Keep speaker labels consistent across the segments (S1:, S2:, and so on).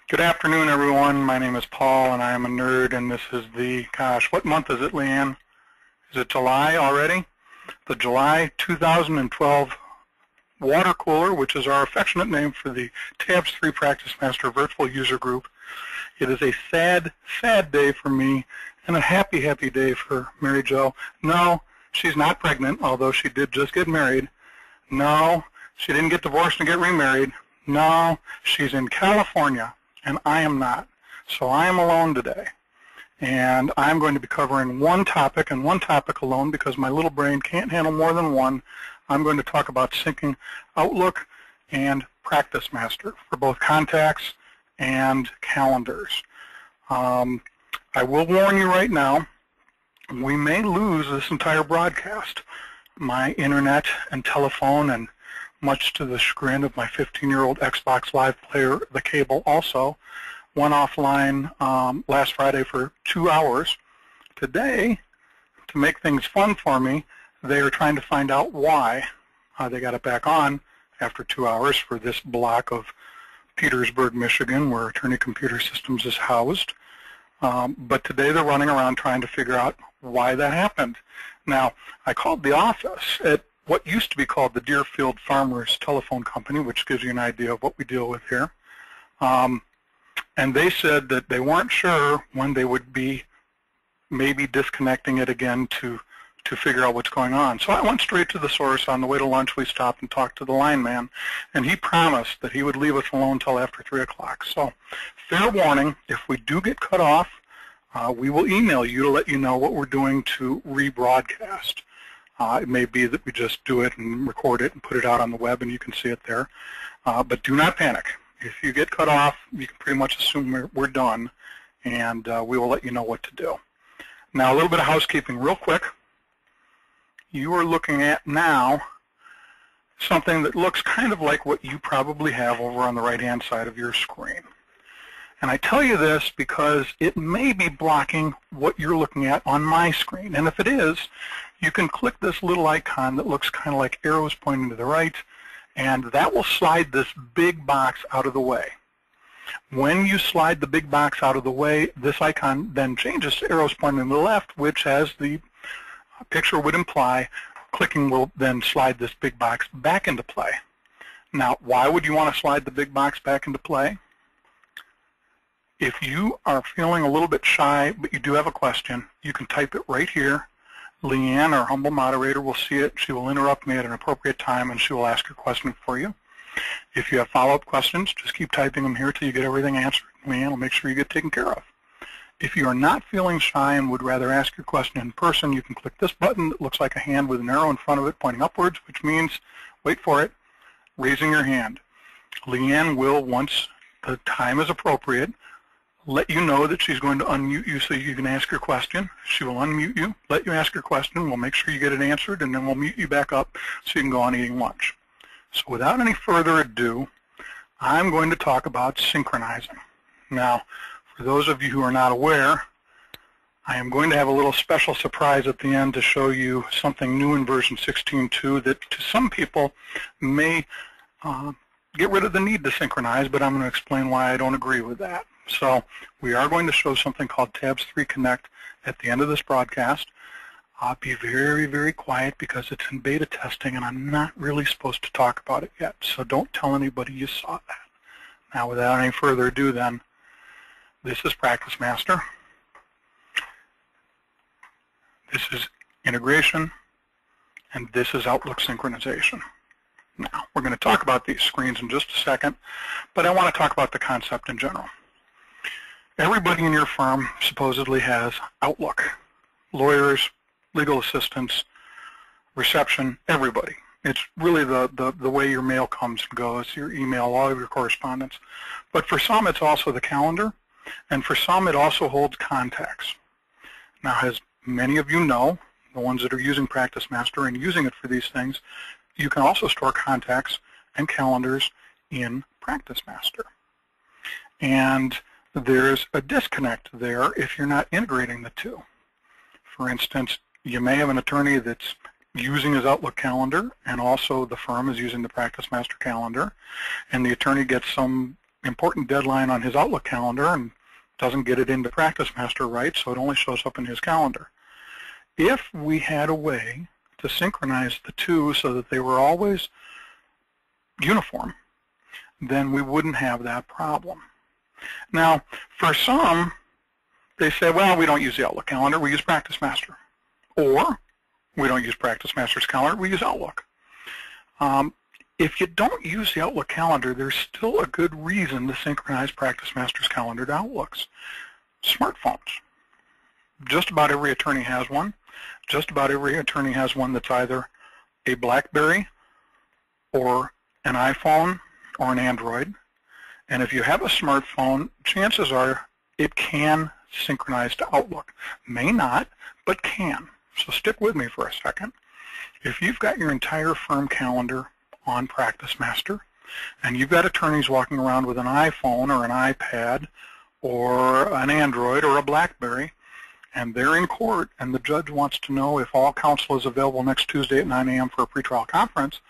S1: Good afternoon, everyone. My name is Paul, and I am a nerd, and this is the, gosh, what month is it, Leanne? Is it July already? The July 2012 water cooler, which is our affectionate name for the Tabs3 PracticeMaster virtual user group. It is a sad, sad day for me, and a happy, happy day for Mary Jo. No, she's not pregnant, although she did just get married. No, she didn't get divorced and get remarried. No, she's in California. And I am not. So I am alone today. And I'm going to be covering one topic and one topic alone because my little brain can't handle more than one. I'm going to talk about syncing Outlook and PracticeMaster for both contacts and calendars. I will warn you right now, we may lose this entire broadcast. My internet and telephone, and much to the chagrin of my 15-year-old Xbox Live player, the cable also, went offline last Friday for 2 hours. Today, to make things fun for me, they are trying to find out why they got it back on after 2 hours for this block of Petersburg, Michigan, where Attorney Computer Systems is housed. But today they're running around trying to figure out why that happened. Now, I called the office at what used to be called the Deerfield Farmers Telephone Company, which gives you an idea of what we deal with here. And they said that they weren't sure when they would be maybe disconnecting it again to figure out what's going on. So I went straight to the source. On the way to lunch, we stopped and talked to the line man, and he promised that he would leave us alone until after 3 o'clock. So fair warning, if we do get cut off, we will email you to let you know what we're doing to rebroadcast. It may be that we just do it and record it and put it out on the web and you can see it there. But do not panic. If you get cut off, you can pretty much assume we're done, and we will let you know what to do. Now, a little bit of housekeeping real quick. You are looking at now something that looks kind of like what you probably have over on the right-hand side of your screen. And I tell you this because it may be blocking what you're looking at on my screen. And if it is, you can click this little icon that looks kind of like arrows pointing to the right, and that will slide this big box out of the way. When you slide the big box out of the way, this icon then changes to arrows pointing to the left, which, as the picture would imply, clicking will then slide this big box back into play. Now, why would you want to slide the big box back into play? If you are feeling a little bit shy, but you do have a question, you can type it right here. Leanne, our humble moderator, will see it. She will interrupt me at an appropriate time, and she will ask your question for you. If you have follow-up questions, just keep typing them here till you get everything answered. Leanne will make sure you get taken care of. If you are not feeling shy and would rather ask your question in person, you can click this button that looks like a hand with an arrow in front of it pointing upwards, which means, wait for it, raising your hand. Leanne will, once the time is appropriate, let you know that she's going to unmute you so you can ask your question. She will unmute you, let you ask your question. We'll make sure you get it answered, and then we'll mute you back up so you can go on eating lunch. So without any further ado, I'm going to talk about synchronizing. Now, for those of you who are not aware, I am going to have a little special surprise at the end to show you something new in version 16.2 that to some people may get rid of the need to synchronize, but I'm going to explain why I don't agree with that. So we are going to show something called Tabs3 Connect at the end of this broadcast. I'll be very, very quiet because it's in beta testing and I'm not really supposed to talk about it yet. So don't tell anybody you saw that. Now, without any further ado then, this is PracticeMaster. This is integration, and this is Outlook synchronization. Now, we're going to talk about these screens in just a second, but I want to talk about the concept in general. Everybody in your firm supposedly has Outlook. Lawyers, legal assistants, reception, everybody. It's really the way your mail comes and goes, your email, all of your correspondence. But for some, it's also the calendar, and for some, it also holds contacts. Now, as many of you know, the ones that are using PracticeMaster and using it for these things, you can also store contacts and calendars in PracticeMaster. And there's a disconnect there if you're not integrating the two. For instance, you may have an attorney that's using his Outlook calendar, and also the firm is using the PracticeMaster calendar, and the attorney gets some important deadline on his Outlook calendar and doesn't get it into PracticeMaster right, so it only shows up in his calendar. If we had a way to synchronize the two so that they were always uniform, then we wouldn't have that problem. Now, for some, they say, well, we don't use the Outlook calendar, we use PracticeMaster. Or, we don't use PracticeMaster's calendar, we use Outlook. If you don't use the Outlook calendar, there's still a good reason to synchronize PracticeMaster's calendar to Outlook's. Smartphones. Just about every attorney has one. Just about every attorney has one that's either a BlackBerry or an iPhone or an Android. And if you have a smartphone, chances are it can synchronize to Outlook. May not, but can. So stick with me for a second. If you've got your entire firm calendar on PracticeMaster, and you've got attorneys walking around with an iPhone or an iPad or an Android or a BlackBerry, and they're in court and the judge wants to know if all counsel is available next Tuesday at 9 a.m. for a pretrial conference,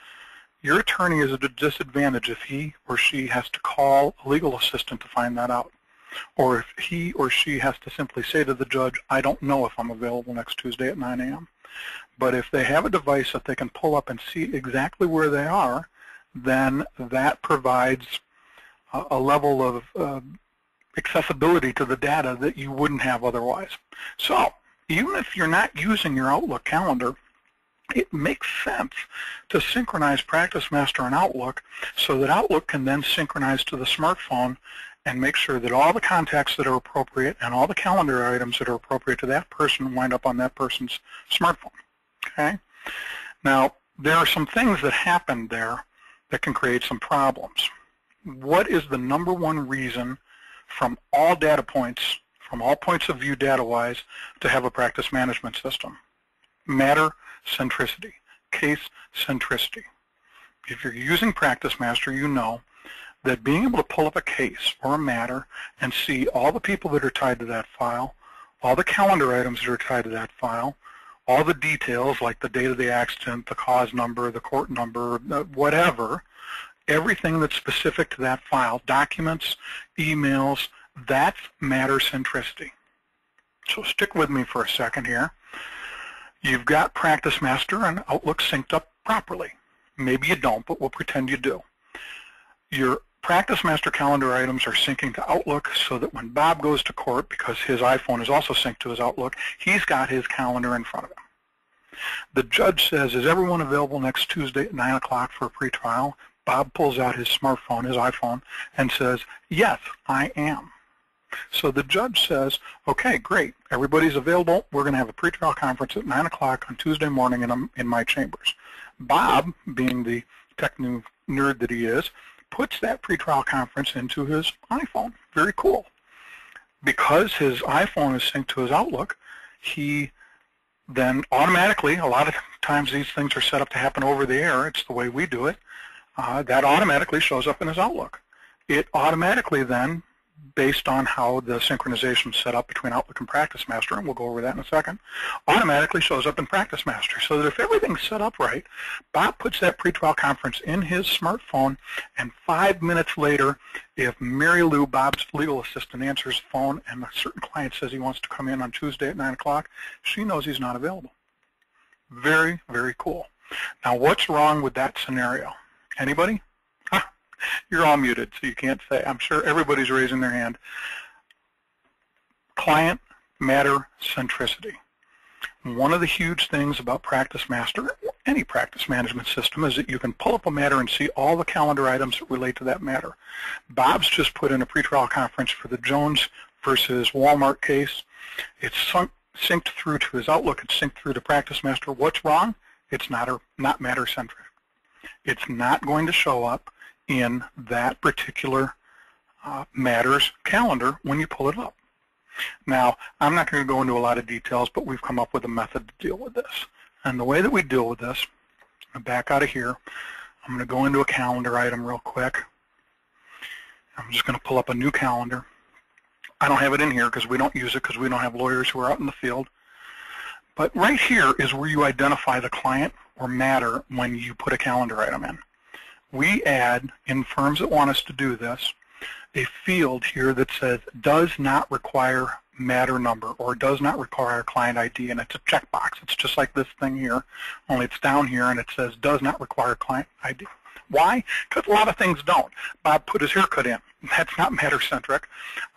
S1: your attorney is at a disadvantage if he or she has to call a legal assistant to find that out. Or if he or she has to simply say to the judge, I don't know if I'm available next Tuesday at 9 a.m. But if they have a device that they can pull up and see exactly where they are, then that provides a level of accessibility to the data that you wouldn't have otherwise. So even if you're not using your Outlook calendar, it makes sense to synchronize PracticeMaster and Outlook so that Outlook can then synchronize to the smartphone and make sure that all the contacts that are appropriate and all the calendar items that are appropriate to that person wind up on that person's smartphone. Okay? Now, there are some things that happen there that can create some problems. What is the number one reason from all data points, from all points of view data-wise, to have a practice management system? Matter centricity, case centricity. If you're using PracticeMaster, you know that being able to pull up a case or a matter and see all the people that are tied to that file, all the calendar items that are tied to that file, all the details like the date of the accident, the cause number, the court number, whatever, everything that's specific to that file, documents, emails, that's matter centricity. So stick with me for a second here. You've got PracticeMaster and Outlook synced up properly. Maybe you don't, but we'll pretend you do. Your PracticeMaster calendar items are syncing to Outlook so that when Bob goes to court, because his iPhone is also synced to his Outlook, he's got his calendar in front of him. The judge says, is everyone available next Tuesday at 9 o'clock for a pretrial? Bob pulls out his smartphone, his iPhone, and says, yes, I am. So the judge says, okay, great, everybody's available. We're going to have a pretrial conference at 9 o'clock on Tuesday morning in my chambers. Bob, being the tech nerd that he is, puts that pretrial conference into his iPhone. Very cool. Because his iPhone is synced to his Outlook, he then automatically, a lot of times these things are set up to happen over the air, it's the way we do it, that automatically shows up in his Outlook. It automatically then, based on how the synchronization is set up between Outlook and PracticeMaster, and we'll go over that in a second, automatically shows up in PracticeMaster. So that if everything's set up right, Bob puts that pretrial conference in his smartphone, and 5 minutes later, if Mary Lou, Bob's legal assistant, answers the phone and a certain client says he wants to come in on Tuesday at 9 o'clock, she knows he's not available. Very, very cool. Now, what's wrong with that scenario? Anybody? You're all muted, so you can't say. I'm sure everybody's raising their hand. Client matter centricity. One of the huge things about PracticeMaster, any practice management system, is that you can pull up a matter and see all the calendar items that relate to that matter. Bob's just put in a pretrial conference for the Jones versus Walmart case. It's synced through to his Outlook. It's synced through to PracticeMaster. What's wrong? It's not matter centric. It's not going to show up in that particular matter's calendar when you pull it up. Now, I'm not going to go into a lot of details, but we've come up with a method to deal with this. And the way that we deal with this, I'm going to back out of here. I'm going to go into a calendar item real quick. I'm just going to pull up a new calendar. I don't have it in here because we don't use it because we don't have lawyers who are out in the field. But right here is where you identify the client or matter when you put a calendar item in. We add, in firms that want us to do this, a field here that says does not require matter number or does not require client ID, and it's a checkbox. It's just like this thing here, only it's down here and it says does not require client ID. Why? Because a lot of things don't. Bob put his haircut in. That's not matter-centric.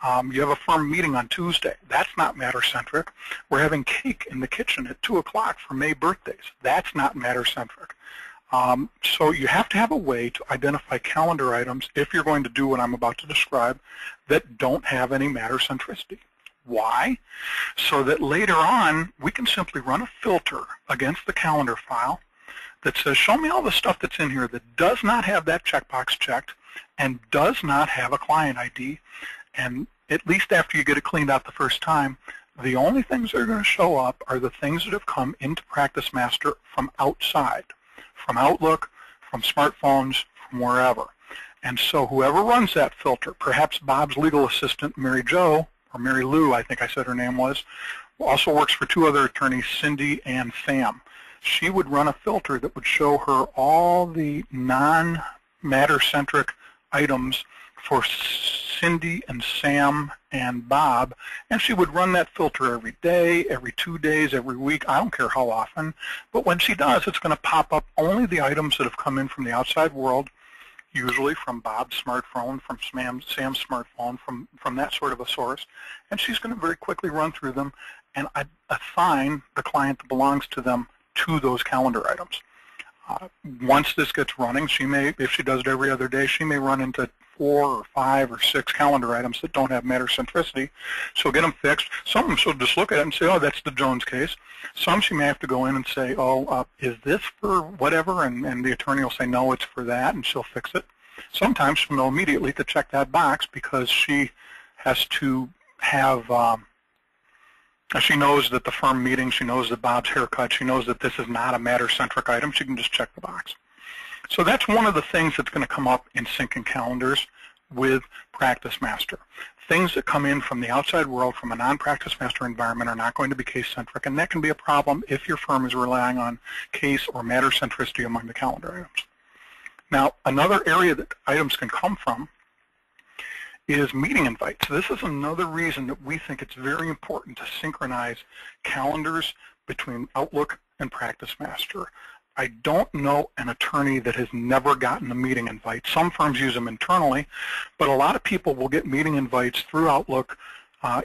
S1: You have a firm meeting on Tuesday. That's not matter-centric. We're having cake in the kitchen at 2 o'clock for May birthdays. That's not matter-centric. So you have to have a way to identify calendar items if you're going to do what I'm about to describe that don't have any matter-centricity. Why? So that later on we can simply run a filter against the calendar file that says, show me all the stuff that's in here that does not have that checkbox checked and does not have a client ID. And at least after you get it cleaned out the first time, the only things that are going to show up are the things that have come into PracticeMaster from outside, from Outlook, from smartphones, from wherever. And so whoever runs that filter, perhaps Bob's legal assistant, Mary Jo, or Mary Lou, I think I said her name was, also works for 2 other attorneys, Cindy and Sam. She would run a filter that would show her all the non-matter-centric items for Cindy and Sam and Bob, and she would run that filter every day, every 2 days, every week. I don't care how often, but when she does, it's going to pop up only the items that have come in from the outside world, usually from Bob's smartphone, from Sam's smartphone, from that sort of a source, and she's going to very quickly run through them and assign the client that belongs to them to those calendar items. Once this gets running, she may, if she does it every other day, she may run into 4 or 5 or 6 calendar items that don't have matter centricity. So get them fixed. Some of them she'll just look at it and say, oh, that's the Jones case. Some she may have to go in and say, oh, is this for whatever? And the attorney will say, no, it's for that, and she'll fix it. Sometimes she'll know immediately to check that box because she has to have she knows that the firm meeting, she knows that Bob's haircut, she knows that this is not a matter-centric item. She can just check the box. So that's one of the things that's going to come up in syncing calendars with PracticeMaster. Things that come in from the outside world, from a non-PracticeMaster environment, are not going to be case-centric, and that can be a problem if your firm is relying on case or matter centricity among the calendar items. Now, another area that items can come from is meeting invites. This is another reason that we think it's very important to synchronize calendars between Outlook and PracticeMaster. I don't know an attorney that has never gotten a meeting invite. Some firms use them internally, but a lot of people will get meeting invites through Outlook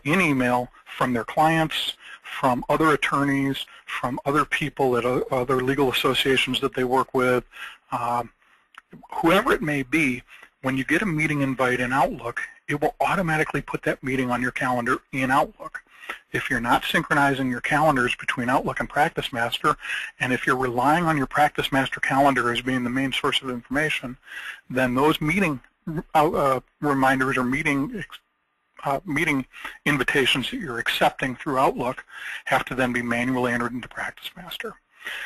S1: in email from their clients, from other attorneys, from other people at other legal associations that they work with, whoever it may be. When you get a meeting invite in Outlook, it will automatically put that meeting on your calendar in Outlook. If you're not synchronizing your calendars between Outlook and PracticeMaster, and if you're relying on your PracticeMaster calendar as being the main source of information, then those meeting reminders or meeting invitations that you're accepting through Outlook have to then be manually entered into PracticeMaster.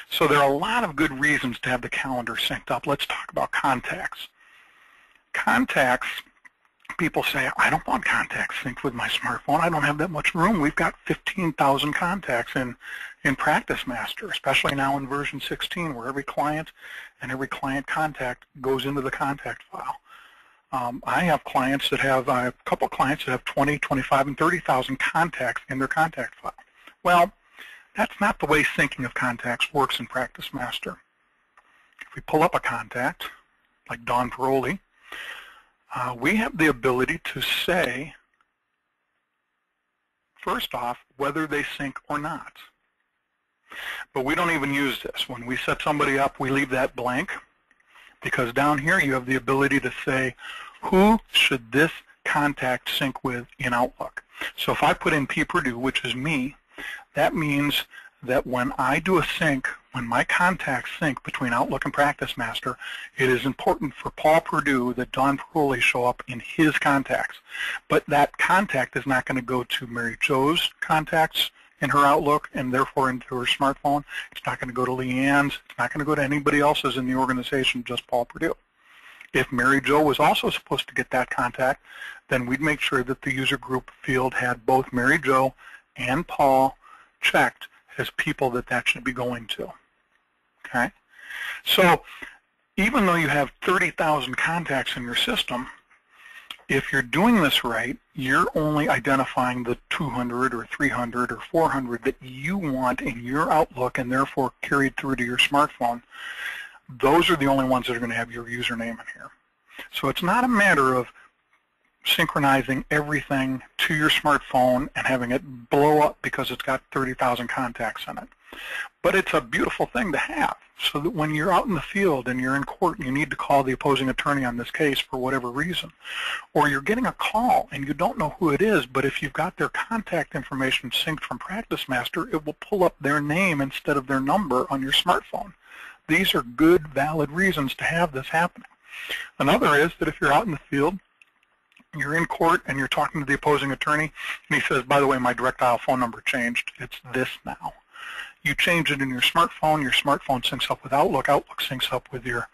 S1: So there are a lot of good reasons to have the calendar synced up. Let's talk about contacts. Contacts, people say, I don't want contacts synced with my smartphone. I don't have that much room. We've got 15,000 contacts in PracticeMaster, especially now in version 16, where every client and every client contact goes into the contact file. I have clients that have, a couple of clients that have 20, 25, and 30,000 contacts in their contact file. Well, that's not the way syncing of contacts works in PracticeMaster. If we pull up a contact, like Dawn Paroli, we have the ability to say, first off, whether they sync or not. But we don't even use this. When we set somebody up, we leave that blank, because down here you have the ability to say, who should this contact sync with in Outlook? So if I put in P. Purdue, which is me, that means that when I do a sync, when my contacts sync between Outlook and PracticeMaster, it is important for Paul Purdue that Dawn Paroli show up in his contacts. But that contact is not going to go to Mary Jo's contacts in her Outlook and therefore into her smartphone. It's not going to go to Leanne's. It's not going to go to anybody else's in the organization, just Paul Purdue. If Mary Jo was also supposed to get that contact, then we'd make sure that the user group field had both Mary Jo and Paul checked as people that should be going to. Okay? So even though you have 30,000 contacts in your system, if you're doing this right, you're only identifying the 200 or 300 or 400 that you want in your Outlook and therefore carried through to your smartphone. Those are the only ones that are going to have your username in here. So it's not a matter of synchronizing everything to your smartphone and having it blow up because it's got 30,000 contacts in it. But it's a beautiful thing to have, so that when you're out in the field and you're in court and you need to call the opposing attorney on this case for whatever reason, or you're getting a call and you don't know who it is, but if you've got their contact information synced from PracticeMaster, it will pull up their name instead of their number on your smartphone. These are good, valid reasons to have this happening. Another is that if you're out in the field, you're in court and you're talking to the opposing attorney, and he says, by the way, my direct dial phone number changed. It's this now. You change it in your smartphone syncs up with Outlook syncs up with your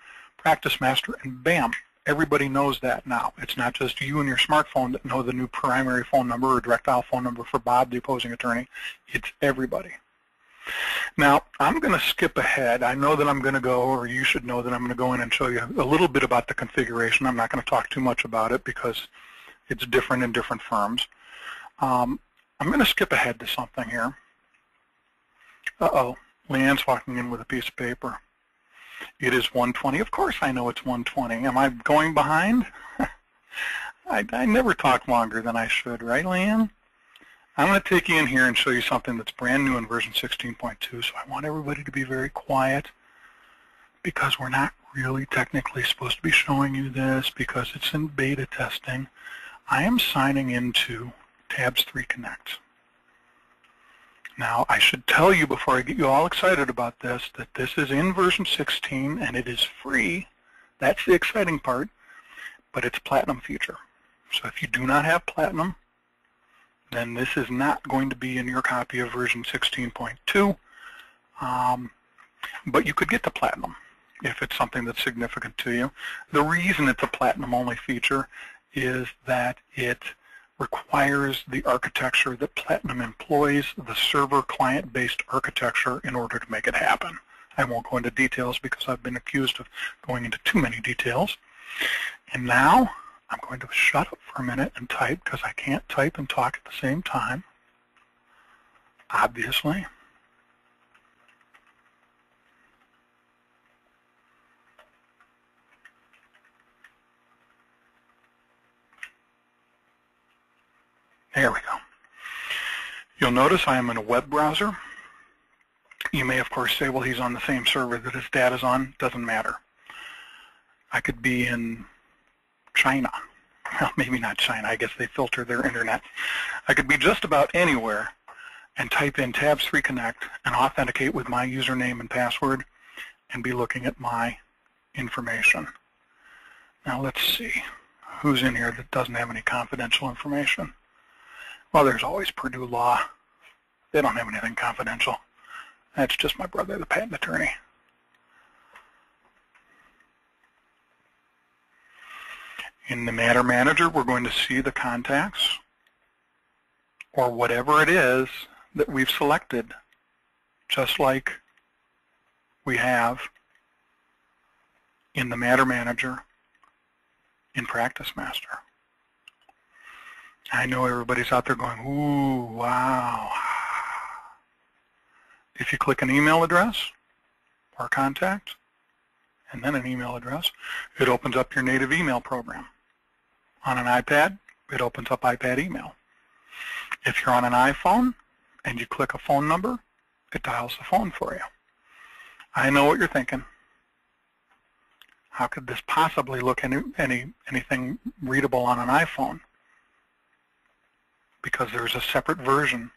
S1: PracticeMaster, and bam, everybody knows that now. It's not just you and your smartphone that know the new primary phone number or direct dial phone number for Bob, the opposing attorney. It's everybody. Now, I'm going to skip ahead. I know that I'm going to go, or you should know that I'm going to go in and show you a little bit about the configuration. I'm not going to talk too much about it because it's different in different firms. I'm going to skip ahead to something here. Uh-oh, Leanne's walking in with a piece of paper. It is 1:20. Of course I know it's 1:20. Am I going behind? I never talk longer than I should, right, Leanne? I'm going to take you in here and show you something that's brand new in version 16.2, so I want everybody to be very quiet because we're not really technically supposed to be showing you this because it's in beta testing. I am signing into Tabs3 Connect. Now, I should tell you before I get you all excited about this that this is in version 16 and it is free. That's the exciting part, but it's a Platinum feature. So if you do not have Platinum, then this is not going to be in your copy of version 16.2, but you could get to Platinum if it's something that's significant to you. The reason it's a Platinum-only feature is that it requires the architecture that Platinum employs, the server client-based architecture, in order to make it happen. I won't go into details because I've been accused of going into too many details. And now I'm going to shut up for a minute and type because I can't type and talk at the same time, obviously. There we go. You'll notice I am in a web browser. You may, of course, say, well, he's on the same server that his data's on. Doesn't matter. I could be in China. Well, maybe not China. I guess they filter their internet. I could be just about anywhere and type in Tabs3 Connect and authenticate with my username and password and be looking at my information. Now let's see who's in here that doesn't have any confidential information. Well, there's always Purdue Law. They don't have anything confidential. That's just my brother, the patent attorney. In the Matter Manager, we're going to see the contacts or whatever it is that we've selected, just like we have in the Matter Manager in PracticeMaster. I know everybody's out there going, ooh, wow. If you click an email address or contact and then an email address, it opens up your native email program. On an iPad, it opens up iPad email. If you're on an iPhone and you click a phone number, it dials the phone for you. I know what you're thinking. How could this possibly look anything readable on an iPhone? Because there's a separate version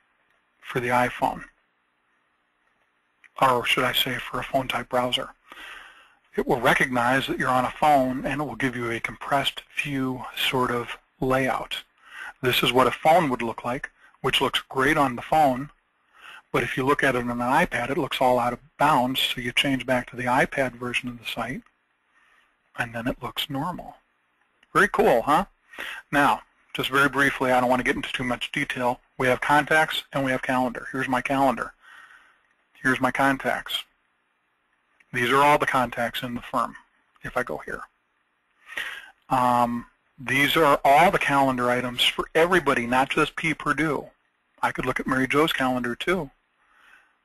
S1: for the iPhone, or should I say for a phone-type browser. It will recognize that you're on a phone and it will give you a compressed view sort of layout. This is what a phone would look like, which looks great on the phone, but if you look at it on an iPad, it looks all out of bounds, so you change back to the iPad version of the site, and then it looks normal. Very cool, huh? Now, just very briefly, I don't want to get into too much detail. We have contacts and we have calendar. Here's my calendar. Here's my contacts. These are all the contacts in the firm, if I go here. These are all the calendar items for everybody, not just P. Purdue. I could look at Mary Jo's calendar too.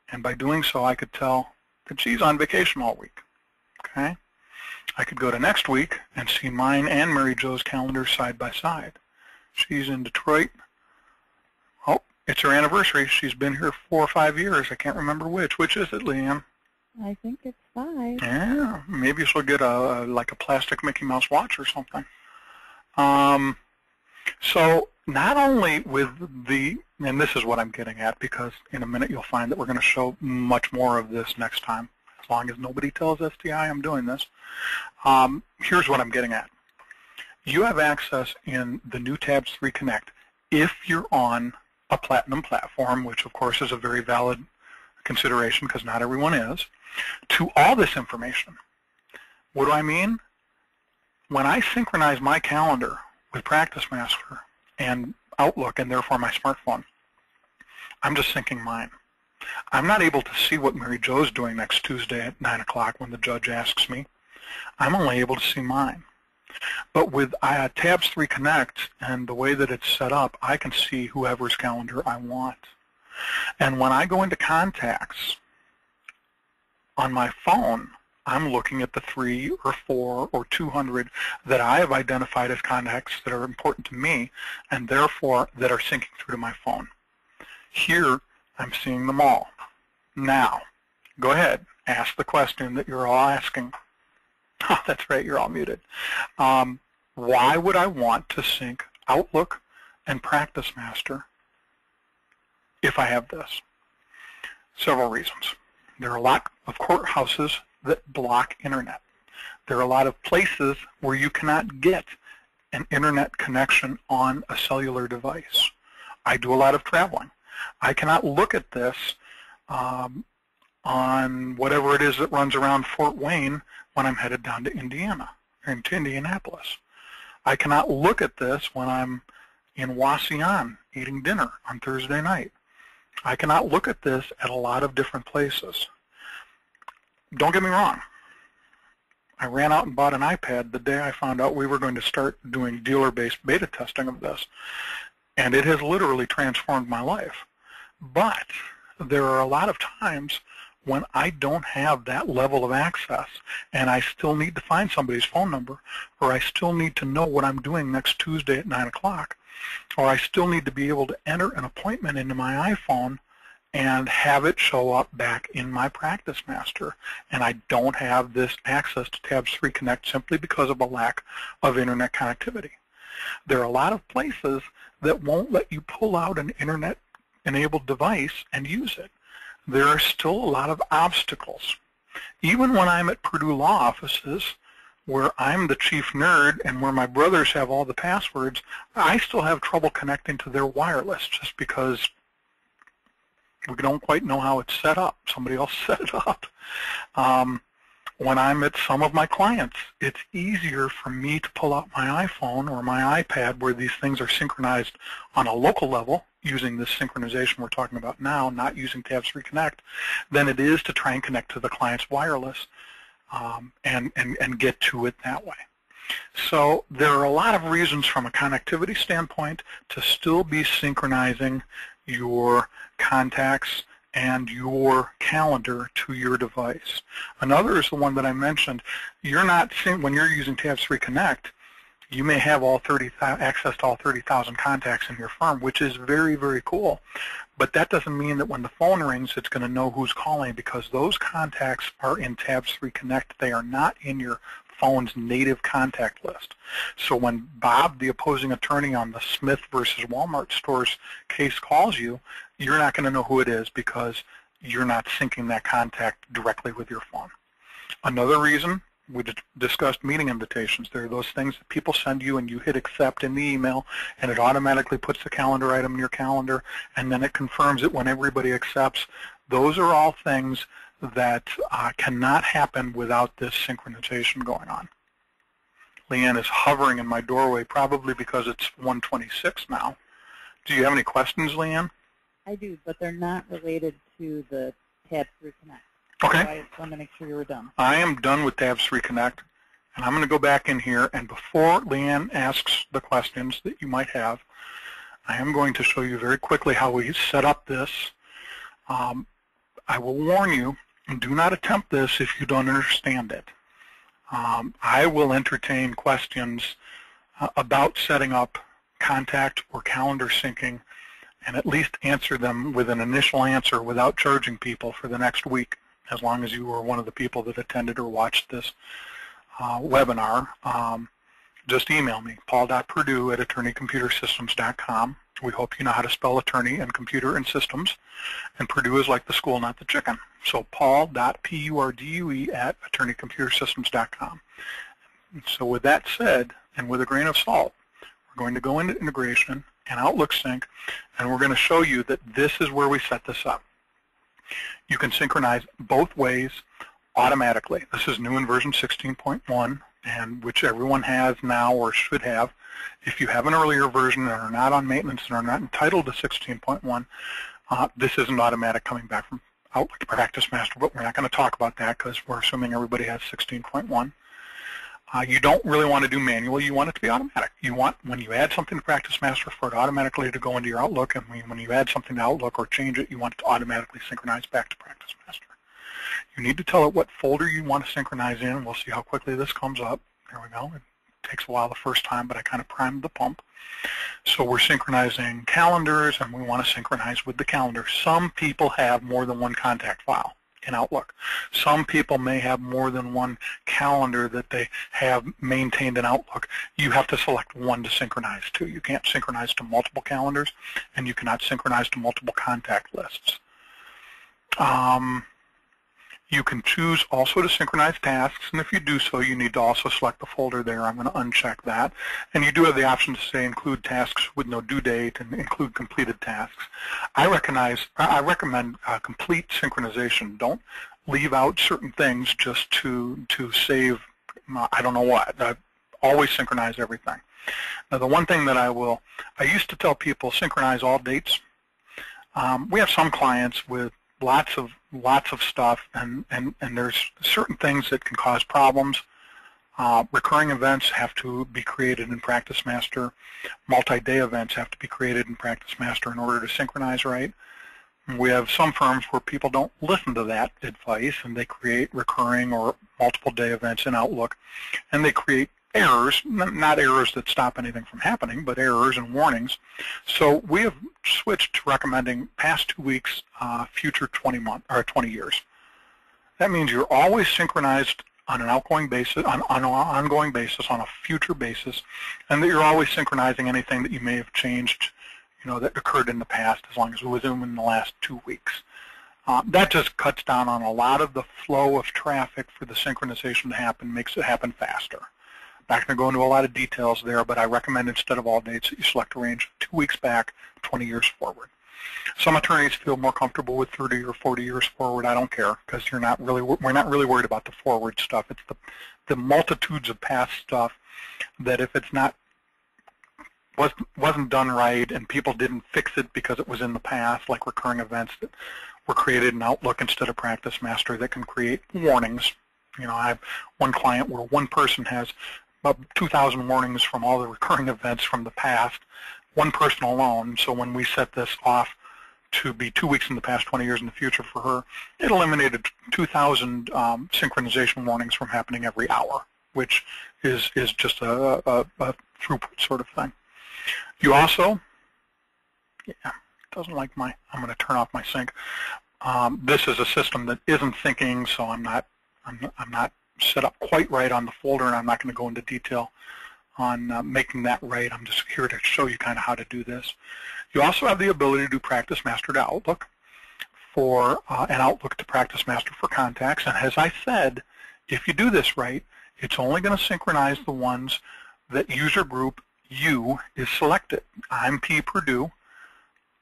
S1: And by doing so, I could tell that she's on vacation all week. Okay? I could go to next week and see mine and Mary Jo's calendar side by side. She's in Detroit. Oh, it's her anniversary. She's been here 4 or 5 years. I can't remember which. Which is it, Leanne?
S2: I think it's 5.
S1: Yeah, maybe she'll get like a plastic Mickey Mouse watch or something. So not only with the, and this is what I'm getting at, because in a minute you'll find that we're going to show much more of this next time. As long as nobody tells STI I'm doing this. Here's what I'm getting at. You have access in the new Tabs3 Connect if you're on a Platinum platform, which of course is a very valid consideration because not everyone is, to all this information. What do I mean? When I synchronize my calendar with PracticeMaster and Outlook and therefore my smartphone, I'm just syncing mine. I'm not able to see what Mary Jo's doing next Tuesday at 9 o'clock when the judge asks me. I'm only able to see mine. But with Tabs3 Connect and the way that it's set up, I can see whoever's calendar I want. And when I go into contacts on my phone, I'm looking at the 3 or 4 or 200 that I have identified as contacts that are important to me and therefore that are syncing through to my phone. Here, I'm seeing them all. Now, go ahead, ask the question that you're all asking. Oh, that's right, you're all muted. Why would I want to sync Outlook and PracticeMaster if I have this? Several reasons. There are a lot of courthouses that block internet. There are a lot of places where you cannot get an internet connection on a cellular device. I do a lot of traveling. I cannot look at this on whatever it is that runs around Fort Wayne when I'm headed down to Indiana, or into Indianapolis. I cannot look at this when I'm in Wauseon eating dinner on Thursday night. I cannot look at this at a lot of different places. Don't get me wrong. I ran out and bought an iPad the day I found out we were going to start doing dealer-based beta testing of this, and it has literally transformed my life. But there are a lot of times when I don't have that level of access and I still need to find somebody's phone number, or I still need to know what I'm doing next Tuesday at 9 o'clock, or I still need to be able to enter an appointment into my iPhone and have it show up back in my PracticeMaster. And I don't have this access to Tabs3 Connect simply because of a lack of internet connectivity. There are a lot of places that won't let you pull out an internet-enabled device and use it. There are still a lot of obstacles. Even when I'm at Purdue Law offices, where I'm the chief nerd and where my brothers have all the passwords, I still have trouble connecting to their wireless just because we don't quite know how it's set up. Somebody else set it up. When I'm at some of my clients, it's easier for me to pull out my iPhone or my iPad where these things are synchronized on a local level using this synchronization we're talking about now, not using Tabs3 Connect, than it is to try and connect to the client's wireless and get to it that way. So there are a lot of reasons from a connectivity standpoint to still be synchronizing your contacts and your calendar to your device. Another is the one that I mentioned. You're not, when you're using Tabs3 Connect, you may have access to all 30,000 contacts in your firm, which is very, very cool. But that doesn't mean that when the phone rings, it's going to know who's calling, because those contacts are in Tabs3 Connect. They are not in your phone's native contact list. So when Bob, the opposing attorney on the Smith versus Walmart stores case, calls you, you're not going to know who it is because you're not syncing that contact directly with your phone. Another reason, we discussed meeting invitations. There are those things that people send you and you hit accept in the email and it automatically puts the calendar item in your calendar and then it confirms it when everybody accepts. Those are all things that cannot happen without this synchronization going on. Leanne is hovering in my doorway, probably because it's 1:26 now. Do you have any questions, Leanne?
S2: I do, but they're not related to the Tabs3 Connect.
S1: Okay.
S2: So I just wanted to make sure you were done.
S1: I am done with Tabs3 Connect, And I'm going to go back in here, and before Leanne asks the questions that you might have, I am going to show you very quickly how we set up this. I will warn you, do not attempt this if you don't understand it. I will entertain questions about setting up contact or calendar syncing, and at least answer them with an initial answer without charging people for the next week, as long as you were one of the people that attended or watched this webinar. Just email me, paul.purdue@attorneycomputersystems.com. We hope you know how to spell attorney and computer and systems, and Purdue is like the school, not the chicken. So paul.purdue@attorneycomputersystems.com. So with that said, and with a grain of salt, we're going to go into integration and Outlook Sync, and we're going to show you that this is where we set this up. You can synchronize both ways automatically. This is new in version 16.1, and which everyone has now or should have. If you have an earlier version and are not on maintenance and are not entitled to 16.1, this isn't automatic coming back from Outlook to PracticeMaster, but we're not going to talk about that because we're assuming everybody has 16.1. You don't really want to do manual. You want it to be automatic. You want, when you add something to PracticeMaster, for it automatically to go into your Outlook, and when you add something to Outlook or change it, you want it to automatically synchronize back to PracticeMaster. You need to tell it what folder you want to synchronize in. We'll see how quickly this comes up. There we go. It takes a while the first time, but I kind of primed the pump. So we're synchronizing calendars, and we want to synchronize with the calendar. Some people have more than one contact file in Outlook. Some people may have more than one calendar that they have maintained in Outlook. You have to select one to synchronize to. You can't synchronize to multiple calendars, and you cannot synchronize to multiple contact lists. You can choose also to synchronize tasks, and if you do so, you need to also select the folder there. I'm going to uncheck that. And you do have the option to say include tasks with no due date and include completed tasks. I recommend complete synchronization. Don't leave out certain things just to save, I don't know what. Always synchronize everything. Now, the one thing that I used to tell people, synchronize all dates. We have some clients with lots of stuff, and there's certain things that can cause problems. Recurring events have to be created in PracticeMaster. Multi-day events have to be created in PracticeMaster in order to synchronize right. We have some firms where people don't listen to that advice, and they create recurring or multiple day events in Outlook, and they create errors, not errors that stop anything from happening, but errors and warnings. So we have switched to recommending past 2 weeks, future 20 years. That means you're always synchronized on an outgoing basis, on an ongoing basis, on a future basis, and that you're always synchronizing anything that you may have changed, that occurred in the past, as long as it was in the last 2 weeks. That just cuts down on a lot of the flow of traffic for the synchronization to happen, makes it happen faster. Not going to go into a lot of details there, but I recommend instead of all dates that you select a range of 2 weeks back, 20 years forward. Some attorneys feel more comfortable with 30 or 40 years forward. I don't care, because we're not really worried about the forward stuff. It's the multitudes of past stuff that if it's wasn't done right and people didn't fix it because it was in the past, like recurring events that were created in Outlook instead of PracticeMaster that can create warnings. I have one client where one person has about 2,000 warnings from all the recurring events from the past, one person alone. So when we set this off to be 2 weeks in the past, 20 years in the future for her, it eliminated 2,000 synchronization warnings from happening every hour, which is just a throughput sort of thing. You also, it doesn't like I'm going to turn off my sync. This is a system that isn't syncing, so I'm not set up quite right on the folder, and I'm not going to go into detail on making that right. I'm just here to show you kind of how to do this. You also have the ability to do PracticeMaster to Outlook and Outlook to PracticeMaster for contacts. And as I said, if you do this right, it's only going to synchronize the ones that user group U is selected. I'm P. Purdue.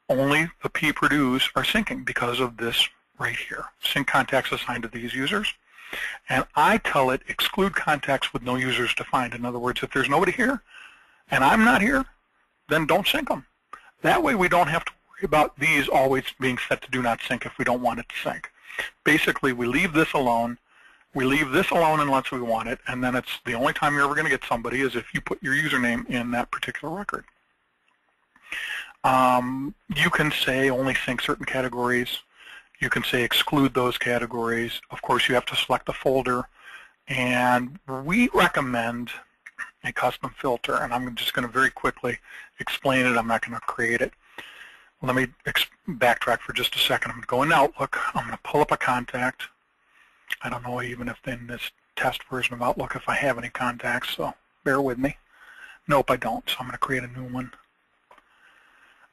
S1: Only the P. Purdues are syncing because of this right here. Sync contacts assigned to these users. And I tell it exclude contacts with no users defined. In other words, if there's nobody here and I'm not here, then don't sync them. That way we don't have to worry about these always being set to do not sync if we don't want it to sync. Basically, we leave this alone. We leave this alone unless we want it, and then it's the only time you're ever going to get somebody is if you put your username in that particular record. You can say only sync certain categories. You can say exclude those categories. Of course, you have to select the folder, and we recommend a custom filter, and I'm just going to very quickly explain it. I'm not going to create it. Let me backtrack for just a second. I'm going to go into Outlook. I'm going to pull up a contact. I don't know even if in this test version of Outlook if I have any contacts, so bear with me. Nope, I don't, so I'm going to create a new one.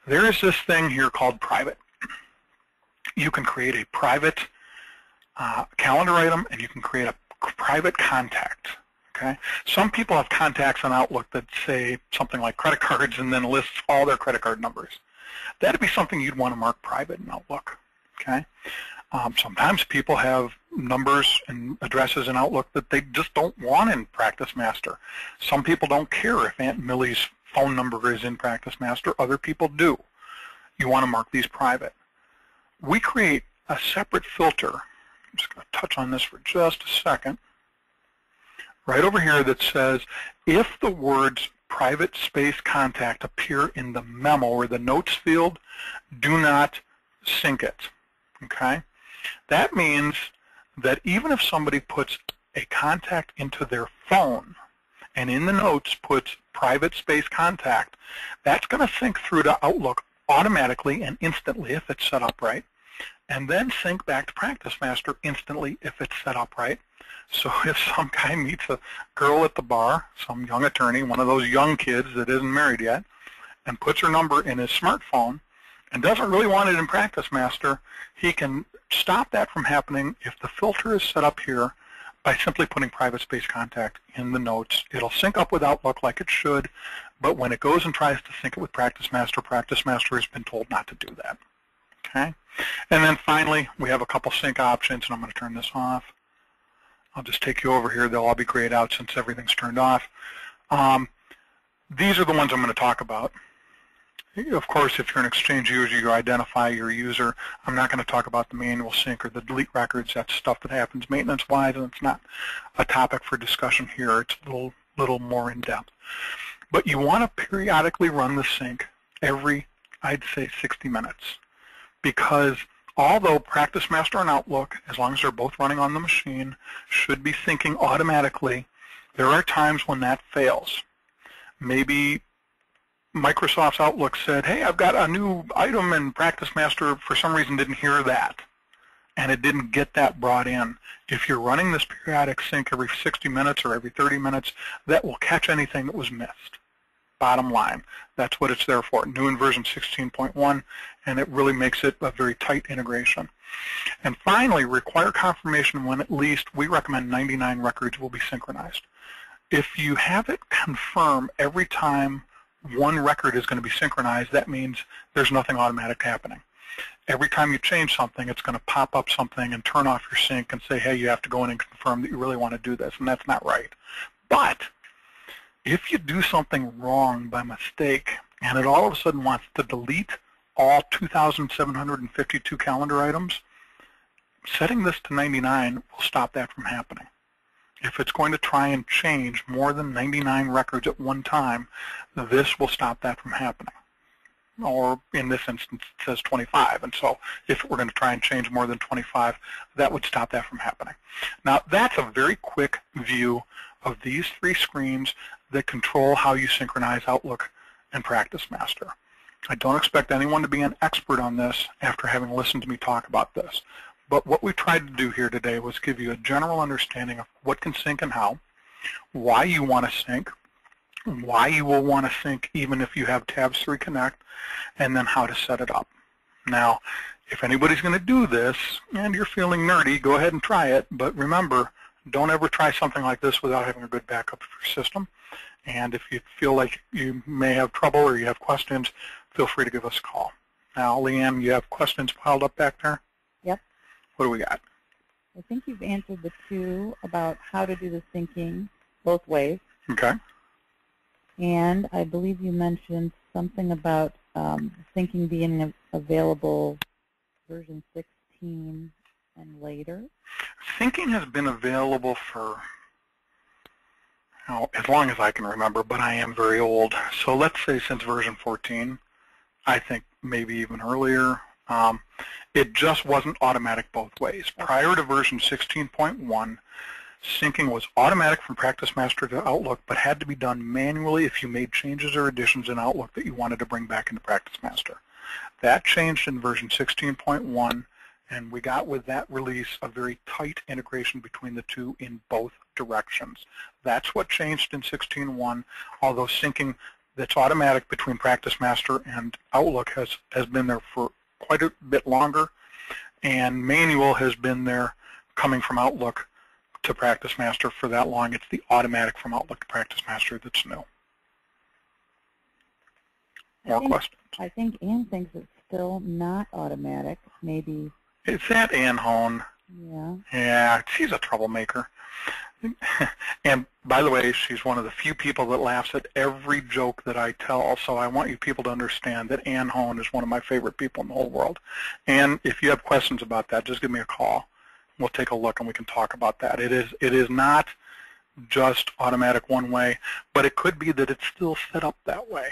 S1: There is this thing here called private. You can create a private calendar item, and you can create a private contact. Okay? Some people have contacts on Outlook that say something like credit cards and then lists all their credit card numbers. That would be something you'd want to mark private in Outlook. Okay? Sometimes people have numbers and addresses in Outlook that they just don't want in PracticeMaster. Some people don't care if Aunt Millie's phone number is in PracticeMaster. Other people do. You want to mark these private. We create a separate filter. I'm just going to touch on this for just a second. Right over here that says if the words private space contact appear in the memo or the notes field, do not sync it. Okay? That means that even if somebody puts a contact into their phone and in the notes puts private space contact, that's going to sync through to Outlook automatically and instantly if it's set up right, and then sync back to PracticeMaster instantly if it's set up right. So if some guy meets a girl at the bar, some young attorney, one of those young kids that isn't married yet, and puts her number in his smartphone and doesn't really want it in PracticeMaster, he can stop that from happening if the filter is set up here by simply putting private space contact in the notes. It'll sync up with Outlook like it should, but when it goes and tries to sync it with PracticeMaster, PracticeMaster has been told not to do that. Okay? And then finally, we have a couple sync options, and I'm going to turn this off. I'll just take you over here. They'll all be grayed out since everything's turned off. These are the ones I'm going to talk about. Of course, if you're an Exchange user, you identify your user. I'm not going to talk about the manual sync or the delete records. That's stuff that happens maintenance-wise, and it's not a topic for discussion here. It's a little more in-depth. But you want to periodically run the sync every, I'd say, 60 minutes. Because although PracticeMaster and Outlook, as long as they're both running on the machine, should be syncing automatically, there are times when that fails. Maybe Microsoft's Outlook said, hey, I've got a new item, and PracticeMaster for some reason didn't hear that, and it didn't get that brought in. If you're running this periodic sync every 60 minutes or every 30 minutes, that will catch anything that was missed. Bottom line, that's what it's there for. New in version 16.1, and it really makes it a very tight integration. And finally, require confirmation when at least we recommend 99 records will be synchronized. If you have it confirm every time one record is going to be synchronized, that means there's nothing automatic happening. Every time you change something, it's going to pop up something and turn off your sync and say, hey, you have to go in and confirm that you really want to do this, and that's not right. But if you do something wrong by mistake and it all of a sudden wants to delete all 2,752 calendar items, setting this to 99 will stop that from happening. If it's going to try and change more than 99 records at one time, this will stop that from happening. Or in this instance, it says 25. And so if we're going to try and change more than 25, that would stop that from happening. Now, that's a very quick view of these three screens that control how you synchronize Outlook and PracticeMaster. I don't expect anyone to be an expert on this after having listened to me talk about this. But what we tried to do here today was give you a general understanding of what can sync and how, why you want to sync, why you will want to sync even if you have Tabs3 Connect, and then how to set it up. Now, if anybody's going to do this and you're feeling nerdy, go ahead and try it. But remember, don't ever try something like this without having a good backup of your system. And if you feel like you may have trouble or you have questions, feel free to give us a call. Now, Leanne, you have questions piled up back there?
S2: Yep.
S1: What do we got?
S2: I think you've answered the two about how to do the syncing both ways.
S1: Okay.
S2: And I believe you mentioned something about syncing being available version 16 and later?
S1: Syncing has been available for as long as I can remember, but I am very old. So let's say since version 14, I think maybe even earlier. It just wasn't automatic both ways. Prior to version 16.1, syncing was automatic from PracticeMaster to Outlook, but had to be done manually if you made changes or additions in Outlook that you wanted to bring back into PracticeMaster. That changed in version 16.1, and we got with that release a very tight integration between the two in both directions. That's what changed in 16.1, although syncing that's automatic between PracticeMaster and Outlook has been there for quite a bit longer, and manual has been there coming from Outlook to PracticeMaster for that long. It's the automatic from Outlook to PracticeMaster that's new. More questions?
S2: I think Ann thinks it's still not automatic. Maybe.
S1: Is that Ann Hone?
S2: Yeah.
S1: Yeah, she's a troublemaker. And by the way, she's one of the few people that laughs at every joke that I tell, so I want you people to understand that Ann Hone is one of my favorite people in the whole world. And if you have questions about that, just give me a call. We'll take a look and we can talk about that. It is not just automatic one way, but it could be that it's still set up that way.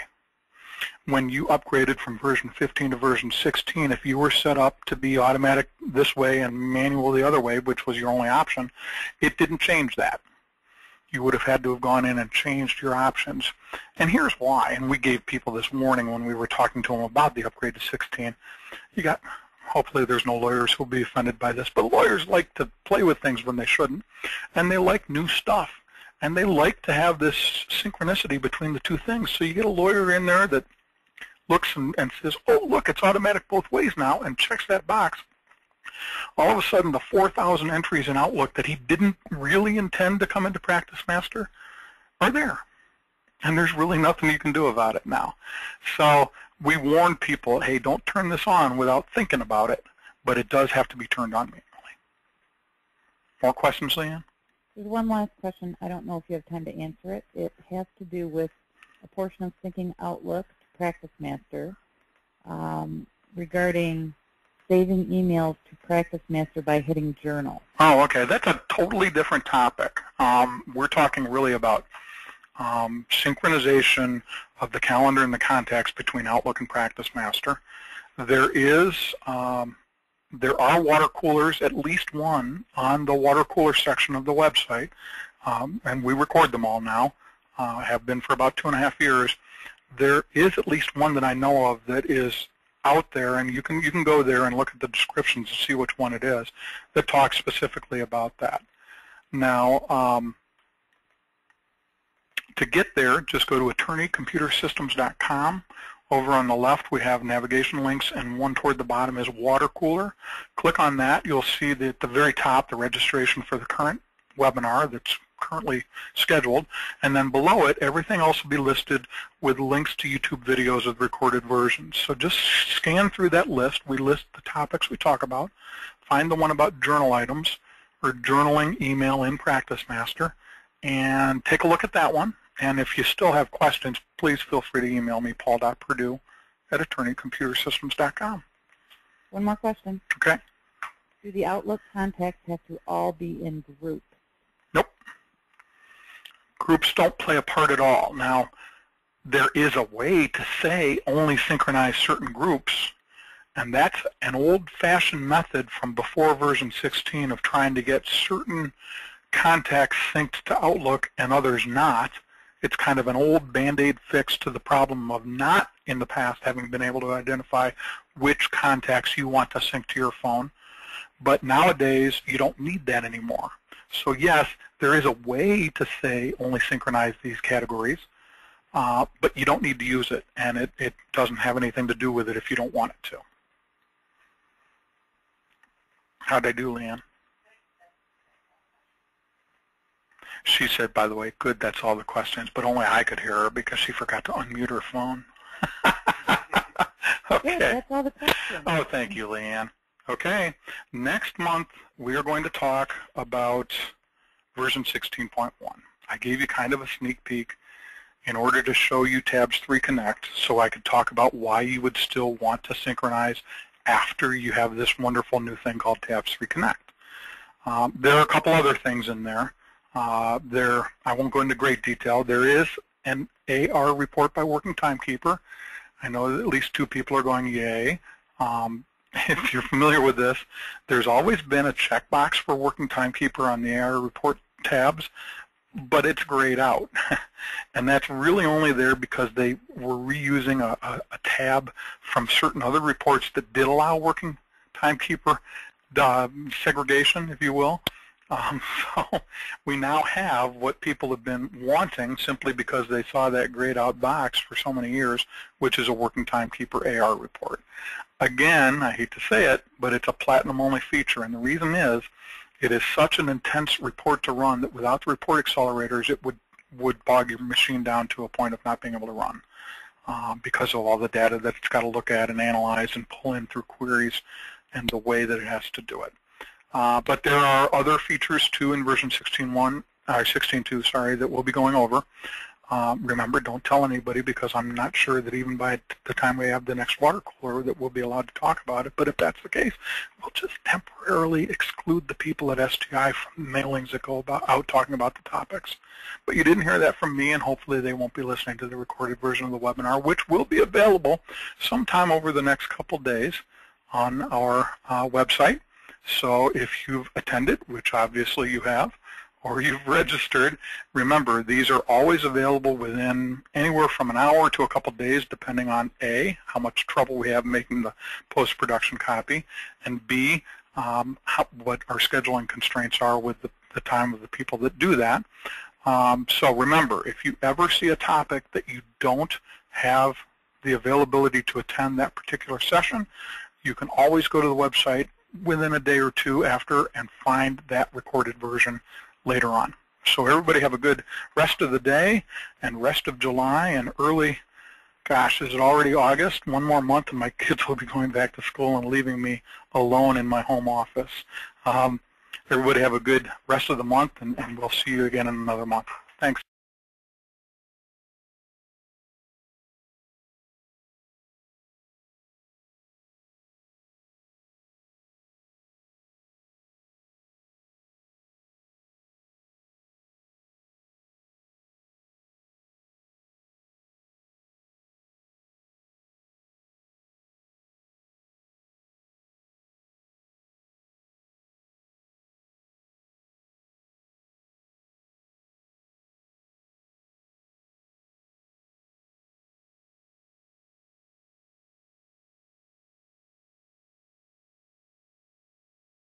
S1: When you upgraded from version 15 to version 16, if you were set up to be automatic this way and manual the other way, which was your only option, it didn't change that. You would have had to have gone in and changed your options. And here's why, and we gave people this warning when we were talking to them about the upgrade to 16. Hopefully there's no lawyers who will be offended by this, but lawyers like to play with things when they shouldn't, and they like new stuff. And they like to have this synchronicity between the two things. So you get a lawyer in there that looks and says, oh, look, it's automatic both ways now, and checks that box. All of a sudden, the 4,000 entries in Outlook that he didn't really intend to come into PracticeMaster are there. And there's really nothing you can do about it now. So we warn people, hey, don't turn this on without thinking about it, but it does have to be turned on manually. More questions, Leanne?
S2: There's one last question. I don't know if you have time to answer it. It has to do with a portion of syncing Outlook to PracticeMaster regarding saving emails to PracticeMaster by hitting Journal.
S1: Oh, okay. That's a totally different topic. We're talking really about synchronization of the calendar and the contacts between Outlook and PracticeMaster. There are water coolers, at least one, on the water cooler section of the website, and we record them all now, have been for about 2.5 years. There is at least one that I know of that is out there, and you can go there and look at the descriptions to see which one it is, that talks specifically about that. Now, to get there, just go to attorneycomputersystems.com. Over on the left, we have navigation links, and one toward the bottom is water cooler. Click on that. You'll see that at the very top, the registration for the current webinar that's currently scheduled. And then below it, everything else will be listed with links to YouTube videos with recorded versions. So just scan through that list. We list the topics we talk about. Find the one about journal items or journaling email in PracticeMaster, and take a look at that one. And if you still have questions, please feel free to email me, paul.purdue@attorneycomputersystems.com.
S2: One more question.
S1: Okay.
S2: Do the Outlook contacts have to all be in groups?
S1: Nope. Groups don't play a part at all. Now, there is a way to say only synchronize certain groups, and that's an old-fashioned method from before version 16 of trying to get certain contacts synced to Outlook and others not. It's kind of an old Band-Aid fix to the problem of not, in the past, having been able to identify which contacts you want to sync to your phone. But nowadays, you don't need that anymore. So yes, there is a way to say only synchronize these categories, but you don't need to use it, and it doesn't have anything to do with it if you don't want it to. How'd I do, Leanne? She said, by the way, good, that's all the questions, but only I could hear her because she forgot to unmute her phone. Okay.
S2: Good, that's all the questions.
S1: Oh, thank you, Leanne. Okay, next month we are going to talk about version 16.1. I gave you kind of a sneak peek in order to show you Tabs3 Connect so I could talk about why you would still want to synchronize after you have this wonderful new thing called Tabs3 Connect. There are a couple other things in there. I won't go into great detail. There is an AR report by working timekeeper. I know that at least 2 people are going, yay. If you're familiar with this, there's always been a checkbox for working timekeeper on the AR report tabs, but it's grayed out. And that's really only there because they were reusing a tab from certain other reports that did allow working timekeeper segregation, if you will. So we now have what people have been wanting simply because they saw that grayed out box for so many years, which is a working timekeeper AR report. Again, I hate to say it, but it's a platinum only feature, and the reason is it is such an intense report to run that without the report accelerators it would bog your machine down to a point of not being able to run because of all the data that it's got to look at and analyze and pull in through queries and the way that it has to do it. But there are other features too in version 16.2, sorry, that we'll be going over. Remember, don't tell anybody because I'm not sure that even by the time we have the next water cooler that we'll be allowed to talk about it. But if that's the case, we'll just temporarily exclude the people at STI from mailings that go out talking about the topics. But you didn't hear that from me, and hopefully they won't be listening to the recorded version of the webinar, which will be available sometime over the next couple days on our website. So if you've attended, which obviously you have, or you've registered, remember these are always available within anywhere from an hour to a couple days, depending on A, how much trouble we have making the post-production copy, and B, what our scheduling constraints are with the time of the people that do that. So remember, if you ever see a topic that you don't have the availability to attend that particular session, you can always go to the website within a day or two after and find that recorded version later on. So everybody have a good rest of the day and rest of July and early, gosh, is it already August? One more month and my kids will be going back to school and leaving me alone in my home office. Everybody have a good rest of the month, and we'll see you again in another month. Thanks.